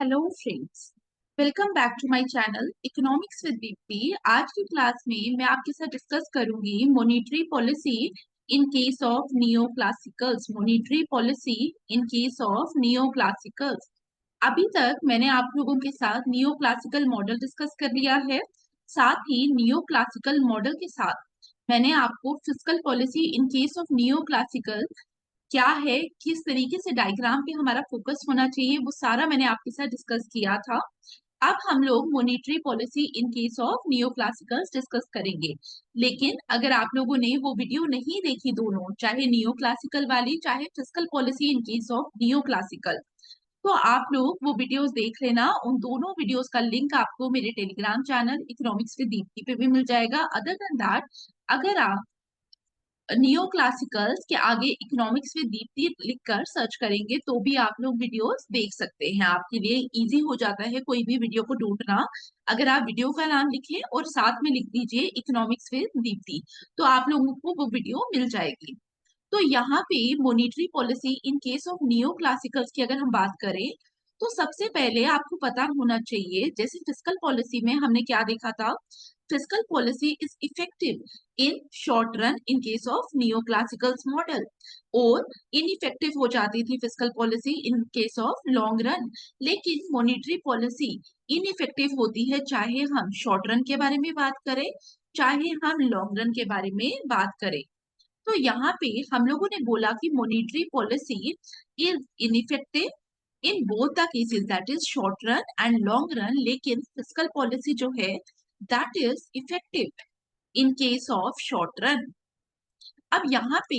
Hello friends, welcome back to my channel economics with Dipti. आज की class में मैं आपके साथ डिस्कस करूंगी monetary policy in case of neo classicals. Monetary policy in case of neo classicals. अभी तक मैंने आप लोगों के साथ नियो क्लासिकल मॉडल डिस्कस कर लिया है। साथ ही नियो क्लासिकल मॉडल के साथ मैंने आपको fiscal policy in case of neo classical क्या है, किस तरीके से डायग्राम पे हमारा फोकस होना चाहिए, वो सारा मैंने आपके साथ डिस्कस किया था। अब हम लोग monetary policy in case of neo classicals discuss करेंगे। लेकिन अगर आप लोगों ने वो वीडियो नहीं देखी, दोनों, चाहे नियो क्लासिकल वाली चाहे fiscal policy in case of neo classical, तो आप लोग वो वीडियोस देख लेना। उन दोनों वीडियोस का लिंक आपको मेरे Telegram channel economics with Deepti पे भी मिल जाएगा। अदर देन दैट, अगर आप नियो क्लासिकल्स के आगे इकोनॉमिक्स विद दीप्ति लिखकर सर्च करेंगे तो भी आप लोग वीडियोस देख सकते हैं। आपके लिए इजी हो जाता है कोई भी वीडियो को ढूंढना। अगर आप वीडियो का नाम लिखें और साथ में लिख दीजिए इकोनॉमिक्स विद दीप्ति, तो आप लोगों को वो वीडियो मिल जाएगी। तो यहाँ पे monetary policy in case of neo classicals की अगर हम बात करें, तो सबसे पहले आपको पता होना चाहिए, जैसे फिस्कल पॉलिसी में हमने क्या देखा था, fiscal policy is effective in short run in case of neo classicals model, और इनइफेक्टिव हो जाती थी fiscal policy in case of long run. लेकिन मॉनेटरी पॉलिसी इनइफेक्टिव होती है चाहे हम शॉर्ट रन के बारे में बात करें चाहे हम लॉन्ग रन के बारे में बात करें। तो यहाँ पे हम लोगों ने बोला कि monetary policy is ineffective in both the cases, that is short run and long run. लेकिन फिस्कल पॉलिसी जो है that is effective in case of short run. अब यहाँ पे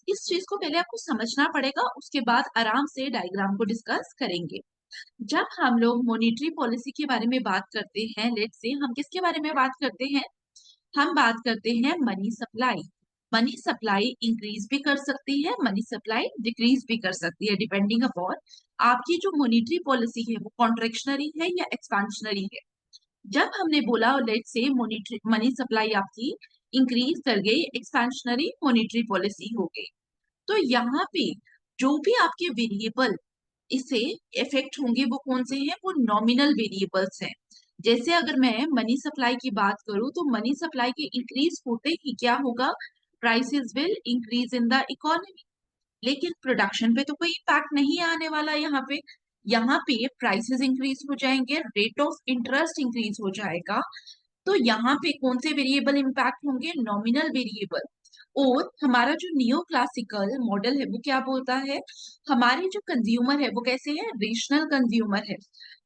इस चीज को पहले आपको समझना पड़ेगा, उसके बाद आराम से डायग्राम को डिस्कस करेंगे। जब हम लोग मॉनेटरी पॉलिसी के बारे में बात करते हैं, लेट्स से हम किसके बारे में बात करते हैं, हम बात करते हैं money supply. Money supply increase भी कर सकती है, मनी सप्लाई डिक्रीज भी कर सकती है, डिपेंडिंग अपॉन आपकी जो मॉनेटरी पॉलिसी है वो कॉन्ट्रेक्शनरी है या एक्सपांशनरी है। जब हमने बोला लेट से मॉनेटरी मनी सप्लाई आपकी इंक्रीज कर गई, एक्सपेंशनरी मॉनेटरी पॉलिसी हो गई, तो यहाँ पे जो भी आपके वेरिएबल इससे इफेक्ट होंगे वो कौन से हैं, वो नॉमिनल वेरिएबल्स हैं। जैसे अगर मैं मनी सप्लाई की बात करूं तो मनी सप्लाई के इंक्रीज होते ही क्या होगा, prices will increase in the economy. लेकिन प्रोडक्शन पे तो कोई इम्पैक्ट नहीं आने वाला। यहाँ पे प्राइसेस इंक्रीज हो जाएंगे, रेट ऑफ इंटरेस्ट इंक्रीज हो जाएगा। तो यहाँ पे कौन से वेरिएबल इम्पैक्ट होंगे, नॉमिनल वेरिएबल। और हमारा जो नियो क्लासिकल मॉडल है वो क्या बोलता है, हमारे जो कंज्यूमर है वो कैसे है, रेशनल कंज्यूमर है।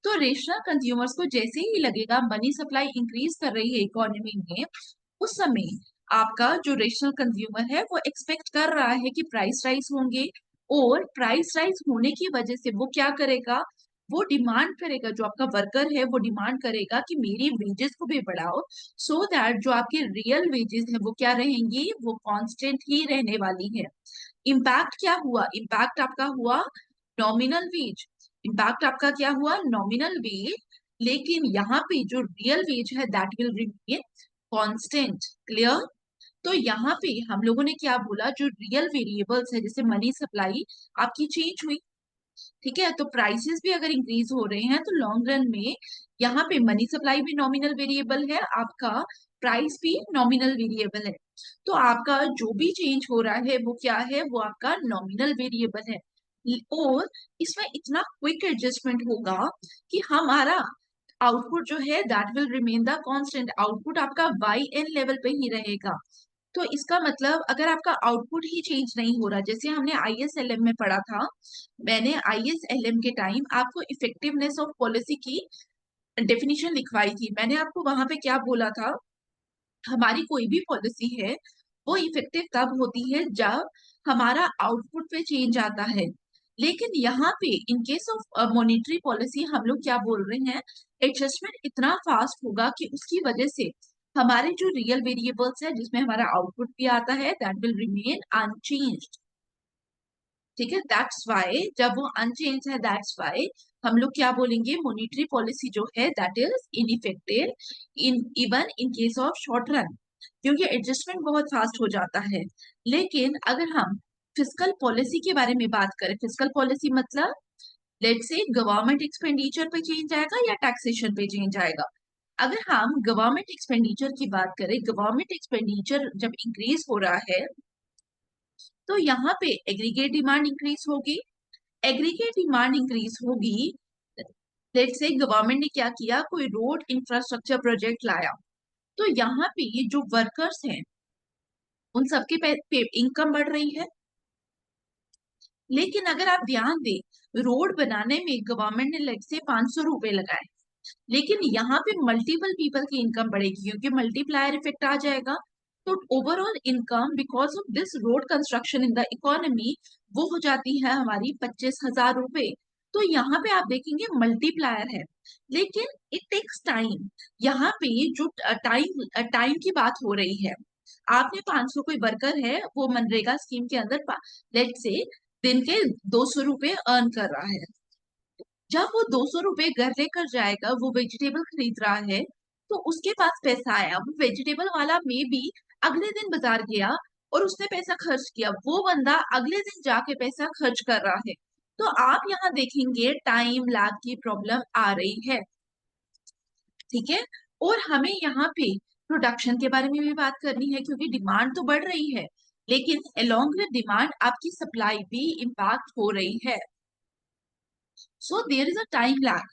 तो रेशनल कंज्यूमर्स को जैसे ही लगेगा मनी सप्लाई इंक्रीज कर रही है इकोनॉमी में, उस समय आपका जो रेशनल कंज्यूमर है वो एक्सपेक्ट कर रहा है कि प्राइस राइज होंगे। और प्राइस राइज होने की वजह से वो क्या करेगा, वो डिमांड करेगा, जो आपका वर्कर है वो डिमांड करेगा कि मेरी वेजेस को भी बढ़ाओ, सो दैट जो आपके रियल वेजेस है वो क्या रहेंगी, वो कांस्टेंट ही रहने वाली है। इम्पैक्ट क्या हुआ, इम्पैक्ट आपका हुआ नॉमिनल वेज। इम्पैक्ट आपका क्या हुआ, नॉमिनल वेज। लेकिन यहाँ पे जो रियल वेज है that will remain constant. Clear. तो यहाँ पे हम लोगों ने क्या बोला, जो रियल वेरिएबल्स है जैसे मनी सप्लाई आपकी चेंज हुई, ठीक है, तो प्राइसेस भी अगर इंक्रीज हो रहे हैं तो लॉन्ग रन में यहाँ पे मनी सप्लाई भी नॉमिनल वेरिएबल है, आपका प्राइस भी नॉमिनल वेरिएबल है। तो आपका जो भी चेंज हो रहा है वो क्या है, वो आपका नॉमिनल वेरिएबल है। और इसमें इतना क्विक एडजस्टमेंट होगा कि हमारा आउटपुट जो है that will remain the constant. Output आपका वाई एन लेवल पे ही रहेगा। तो इसका मतलब अगर आपका आउटपुट ही चेंज नहीं हो रहा, जैसे हमने आईएसएलएम में पढ़ा था, मैंने आईएसएलएम के टाइम आपको इफेक्टिवनेस ऑफ पॉलिसी की डेफिनेशन लिखवाई थी। मैंने आपको वहां पे क्या बोला था, हमारी कोई भी पॉलिसी है वो इफेक्टिव तब होती है जब हमारा आउटपुट पे चेंज आता है। लेकिन यहाँ पे इन केस ऑफ मॉनेटरी पॉलिसी हम लोग क्या बोल रहे हैं, एडजस्टमेंट इतना फास्ट होगा कि उसकी वजह से हमारे जो रियल वेरिएबल्स है जिसमें हमारा आउटपुट भी आता है दैट विल रिमेन अनचेंज्ड। ठीक है, दैट्स वाई जब वो अनचेंज है, दैट्स वाई हम लोग क्या बोलेंगे, मॉनेटरी पॉलिसी जो है that is ineffective in even in case of short run, क्योंकि एडजस्टमेंट बहुत फास्ट हो जाता है। लेकिन अगर हम फिस्कल पॉलिसी के बारे में बात करें, फिस्कल पॉलिसी मतलब लेट्स से गवर्नमेंट एक्सपेंडिचर पे चेंज आएगा या टैक्सेशन पे चेंज आएगा। अगर हम गवर्नमेंट एक्सपेंडिचर की बात करें, गवर्नमेंट एक्सपेंडिचर जब इंक्रीज हो रहा है तो यहाँ पे एग्रीगेट डिमांड इंक्रीज होगी। एग्रीगेट डिमांड इंक्रीज होगी, लेट्स से गवर्नमेंट ने क्या किया, कोई रोड इंफ्रास्ट्रक्चर प्रोजेक्ट लाया, तो यहाँ पे ये जो वर्कर्स हैं उन सबके इनकम बढ़ रही है। लेकिन अगर आप ध्यान दें, रोड बनाने में गवर्नमेंट ने लेट्स से 500 रुपए लगाए, लेकिन यहाँ पे मल्टीपल पीपल की इनकम बढ़ेगी क्योंकि मल्टीप्लायर इफेक्ट आ जाएगा। तो overall income because of this road construction in the economy वो हो जाती है हमारी 25,000 रुपए। तो यहाँ पे आप देखेंगे मल्टीप्लायर है, लेकिन इट टेक्स टाइम। यहाँ पे जो टाइम टाइम की बात हो रही है, आपने 500, कोई वर्कर है वो मनरेगा स्कीम के अंदर लेट से दिन के 200 रुपए अर्न कर रहा है, जब वो 200 रुपए घर लेकर जाएगा, वो वेजिटेबल खरीद रहा है, तो उसके पास पैसा आया, वो वेजिटेबल वाला में भी अगले दिन बाजार गया और उसने पैसा खर्च किया, वो बंदा अगले दिन जाके पैसा खर्च कर रहा है। तो आप यहाँ देखेंगे टाइम लैग की प्रॉब्लम आ रही है, ठीक है। और हमें यहाँ पे प्रोडक्शन के बारे में भी बात करनी है क्योंकि डिमांड तो बढ़ रही है, लेकिन अलोंग विद डिमांड आपकी सप्लाई भी इम्पैक्ट हो रही है। So there is a time lag,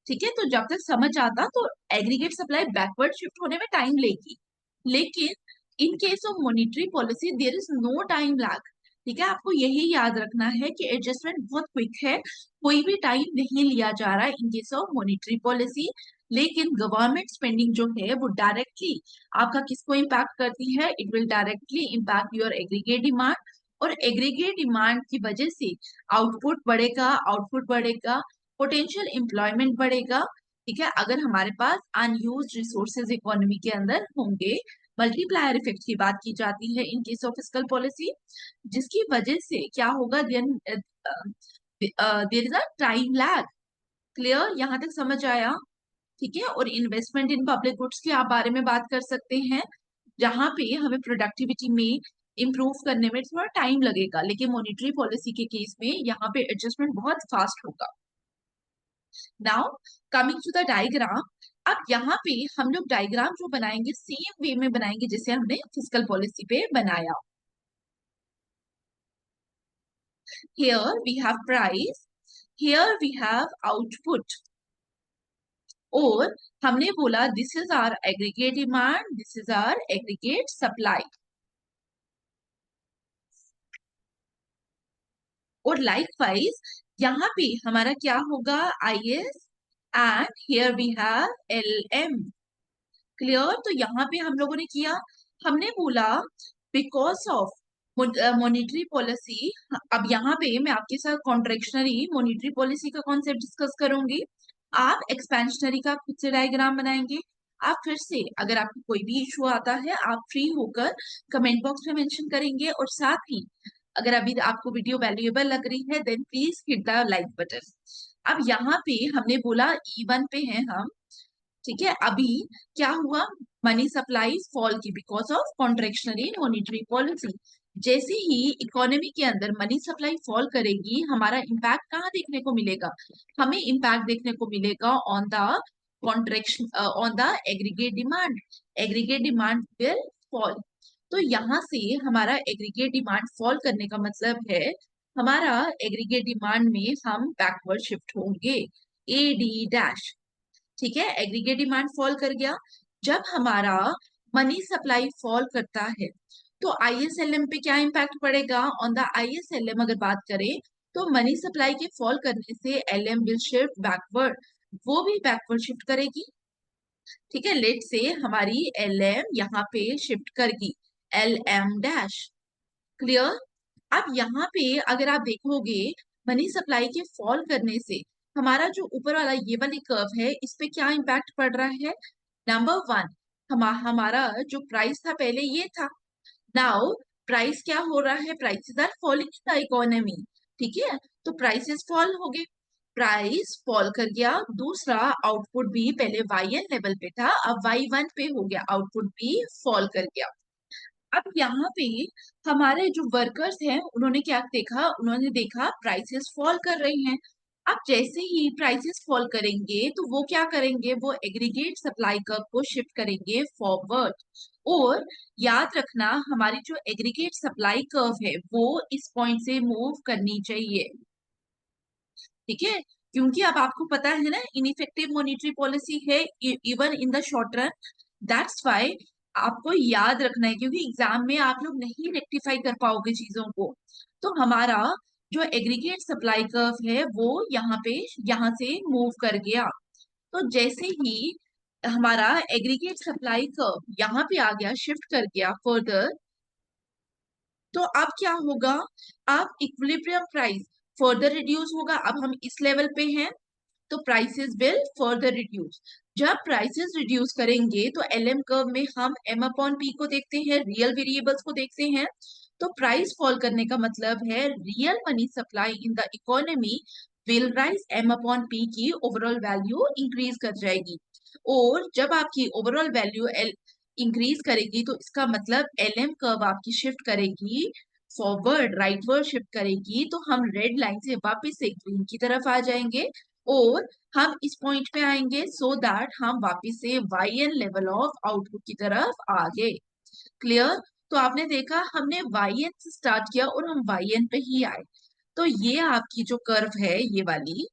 ठीक है। तो जब तक समझ आता तो एग्रीगेट सप्लाई बैकवर्ड शिफ्ट होने में टाइम लेगी, लेकिन in case of monetary policy there is no time lag, ठीक है। आपको यही याद रखना है कि एडजस्टमेंट बहुत क्विक है, कोई भी टाइम नहीं लिया जा रहा है in case of monetary policy. लेकिन गवर्नमेंट स्पेंडिंग जो है वो डायरेक्टली आपका किसको इम्पैक्ट करती है, it will directly impact your aggregate demand, और एग्रीगेट डिमांड की वजह से आउटपुट बढ़ेगा, पोटेंशियल एम्प्लॉयमेंट बढ़ेगा, ठीक है। अगर हमारे पास अनयूज्ड रिसोर्सेज इकोनॉमी के अंदर होंगे, मल्टीप्लायर इफेक्ट की बात की जाती है in case of fiscal policy, जिसकी वजह से क्या होगा, then there is a time lag. Clear, यहाँ तक समझ आया, ठीक है। और इन्वेस्टमेंट इन पब्लिक गुड्स के आप बारे में बात कर सकते हैं, जहां पे हमें प्रोडक्टिविटी में इंप्रूव करने में थोड़ा टाइम लगेगा, लेकिन मॉनिटरी पॉलिसी के केस में यहाँ पे एडजस्टमेंट बहुत फास्ट होगा। Now coming to the diagram, अब यहाँ पे हम लोग डायग्राम जो बनाएंगे सेम वे में बनाएंगे जैसे हमने फिस्कल पॉलिसी पे बनाया। Here we have price, here we have output, और हमने बोला this is our aggregate demand, this is our aggregate supply. और लाइकवाइज यहाँ पे हमारा क्या होगा, I S, and here we have L M. Clear, तो यहाँ पे हम लोगों ने किया, हमने बोला बिकॉज ऑफ मॉनिटरी पॉलिसी। अब यहाँ पे मैं आपके साथ कॉन्ट्रेक्शनरी मॉनिटरी पॉलिसी का कॉन्सेप्ट डिस्कस करूंगी, आप एक्सपेंशनरी का खुद से डायग्राम बनाएंगे। आप फिर से अगर आपको कोई भी इशू आता है आप फ्री होकर कमेंट बॉक्स में मेंशन करेंगे, और साथ ही अगर अभी आपको वीडियो वैल्यूएबल लग रही है then please hit the like button. अब यहाँ पे हमने बोला E1 पे हैं हम, ठीक है। अभी क्या हुआ, मनी सप्लाई फॉल की बिकॉज ऑफ कॉन्ट्रेक्शनरी मॉनिटरी पॉलिसी। जैसे ही इकोनॉमी के अंदर मनी सप्लाई फॉल करेगी, हमारा इम्पैक्ट कहाँ देखने को मिलेगा, हमें इम्पैक्ट देखने को मिलेगा on the contraction, on the aggregate demand, aggregate demand will fall. तो यहाँ से हमारा एग्रीगेट डिमांड फॉल करने का मतलब है हमारा एग्रीगेट डिमांड में हम बैकवर्ड शिफ्ट होंगे, ए डी डैश, ठीक है। एग्रीगेट डिमांड फॉल कर गया, जब हमारा मनी सप्लाई फॉल करता है तो आईएसएलएम पे क्या इम्पैक्ट पड़ेगा, ऑन द आईएसएलएम अगर बात करें तो मनी सप्लाई के फॉल करने से एलएम विल शिफ्ट बैकवर्ड, वो भी बैकवर्ड शिफ्ट करेगी, ठीक है। लेट से हमारी एलएम यहाँ पे शिफ्ट करेगी, एल एम डैश। क्लियर, अब यहाँ पे अगर आप देखोगे मनी सप्लाई के फॉल करने से हमारा जो ऊपर वाला ये वाली कर्व है इस पे क्या इम्पैक्ट पड़ रहा है, नंबर वन, हमारा जो प्राइस था पहले ये था, नाउ प्राइस क्या हो रहा है, prices are falling in the economy, ठीक है। तो प्राइसेस फॉल हो गए, प्राइस फॉल कर गया। दूसरा, आउटपुट भी पहले वाई एन लेवल पे था, अब वाई1 पे हो गया, आउटपुट भी फॉल कर गया। अब यहाँ पे हमारे जो वर्कर्स हैं उन्होंने क्या देखा, उन्होंने देखा प्राइसेस फॉल कर रही हैं, अब जैसे ही प्राइसेस फॉल करेंगे तो वो क्या करेंगे, वो एग्रीगेट सप्लाई कर्व को शिफ्ट करेंगे फॉरवर्ड। और याद रखना हमारी जो एग्रीगेट सप्लाई कर्व है वो इस पॉइंट से मूव करनी चाहिए, ठीक है। क्योंकि अब आपको पता है ना इनइफेक्टिव मॉनेटरी पॉलिसी है even in the short run. That's why आपको याद रखना है, क्योंकि एग्जाम में आप लोग नहीं रेक्टिफाई कर पाओगे चीजों को। तो हमारा जो एग्रीगेट सप्लाई कर्व है वो यहाँ से मूव कर गया। तो जैसे ही हमारा एग्रीगेट सप्लाई कर्व यहाँ पे आ गया, शिफ्ट कर गया फर्दर, तो अब क्या होगा, अब इक्विलिब्रियम प्राइस फर्दर रिड्यूस होगा। अब हम इस लेवल पे हैं तो प्राइसेस विल फर्दर रिड्यूस। जब प्राइसेस रिड्यूस करेंगे तो एलएम कर्व में हम एम अपॉन पी को देखते हैं, रियल वेरिएबल्स को देखते हैं। तो प्राइस फॉल करने का मतलब है real money supply in the economy will rise, M upon P की ओवरऑल वैल्यू इंक्रीज कर जाएगी। और जब आपकी ओवरऑल वैल्यू इंक्रीज करेगी तो इसका मतलब एलएम कर्व आपकी शिफ्ट करेगी फॉरवर्ड, राइटवर्ड शिफ्ट करेगी। तो हम रेड लाइन से वापस से ग्रीन की तरफ आ जाएंगे और हम इस पॉइंट पे आएंगे सो दैट हम वापस से Y N level of output की तरफ आ गए। क्लियर। तो आपने देखा हमने वाई एन से स्टार्ट किया और हम वाई एन पे ही आए। तो ये आपकी जो कर्व है ये वाली,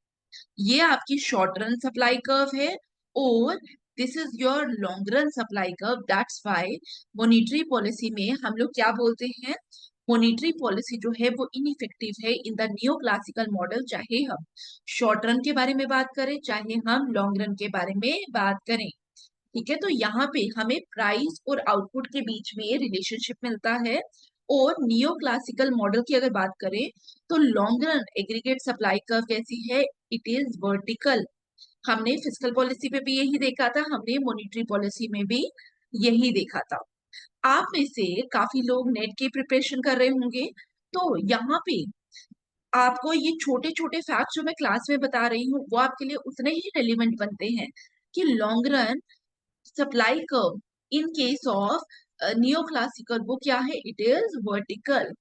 ये आपकी शॉर्ट रन सप्लाई कर्व है और this is your long run supply curve. That's why monetary policy में हम लोग क्या बोलते हैं, मॉनेटरी पॉलिसी जो है वो इनइफेक्टिव है in the neo classical model, चाहे हम शॉर्ट रन के बारे में बात करें चाहे हम लॉन्ग रन के बारे में बात करें। ठीक है, तो यहाँ पे हमें प्राइस और आउटपुट के बीच में रिलेशनशिप मिलता है। और नियो क्लासिकल मॉडल की अगर बात करें तो long run aggregate supply curve कैसी है, इट इज वर्टिकल। हमने फिस्कल पॉलिसी पे भी यही देखा था, हमने मॉनेटरी पॉलिसी में भी यही देखा था। आप में से काफी लोग नेट की प्रिपरेशन कर रहे होंगे, तो यहाँ पे आपको ये छोटे छोटे फैक्ट जो मैं क्लास में बता रही हूँ वो आपके लिए उतने ही रेलिवेंट बनते हैं कि long run supply curve in case of neo classical वो क्या है, इट इज वर्टिकल।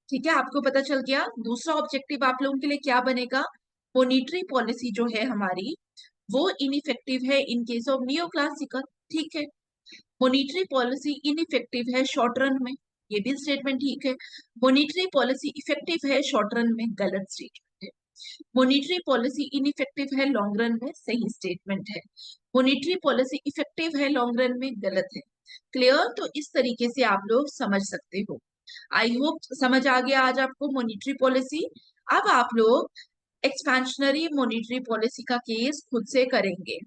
ठीक है, आपको पता चल गया। दूसरा ऑब्जेक्टिव आप लोगों के लिए क्या बनेगा, मॉनेटरी पॉलिसी जो है हमारी वो इनइफेक्टिव है in case of neo classical. ठीक है, मॉनेटरी पॉलिसी इनइफेक्टिव है शॉर्ट रन में, ये भी स्टेटमेंट ठीक है। मॉनेटरी पॉलिसी इफेक्टिव है शॉर्ट रन में, गलत स्टेटमेंट है। मॉनेटरी पॉलिसी इनइफेक्टिव है लॉन्ग रन में, सही स्टेटमेंट है। मॉनेटरी पॉलिसी इफेक्टिव है लॉन्ग रन में, गलत है। क्लियर। तो इस तरीके से आप लोग समझ सकते हो। आई होप समझ आ गया आज आपको मॉनेटरी पॉलिसी। अब आप लोग एक्सपेंशनरी मॉनेटरी पॉलिसी का केस खुद से करेंगे,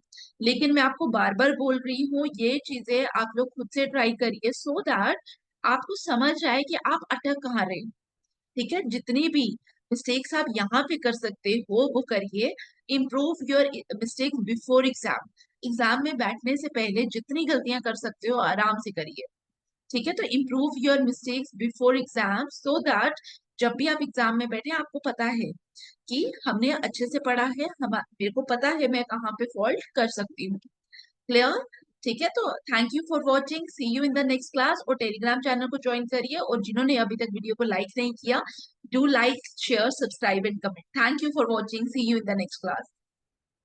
लेकिन मैं आपको बार बार बोल रही हूँ ये चीजें आप लोग खुद से ट्राई करिए सो दैट आपको समझ आए कि आप अटक कहाँ रहे। ठीक है, जितनी भी मिस्टेक्स आप यहाँ पे कर सकते हो वो करिए। Improve your mistakes before exam, exam में बैठने से पहले जितनी गलतियां कर सकते हो आराम से करिए। ठीक है, तो improve your mistakes before exam so that जब भी आप एग्जाम में बैठे आपको पता है कि हमने अच्छे से पढ़ा है, हम मेरे को पता है मैं कहाँ पे फॉल्ट कर सकती हूँ। क्लियर। ठीक है, तो thank you for watching, see you in the next class. और टेलीग्राम चैनल को ज्वाइन करिए और जिन्होंने अभी तक वीडियो को लाइक नहीं किया, do like share subscribe and comment. Thank you for watching, see you in the next class.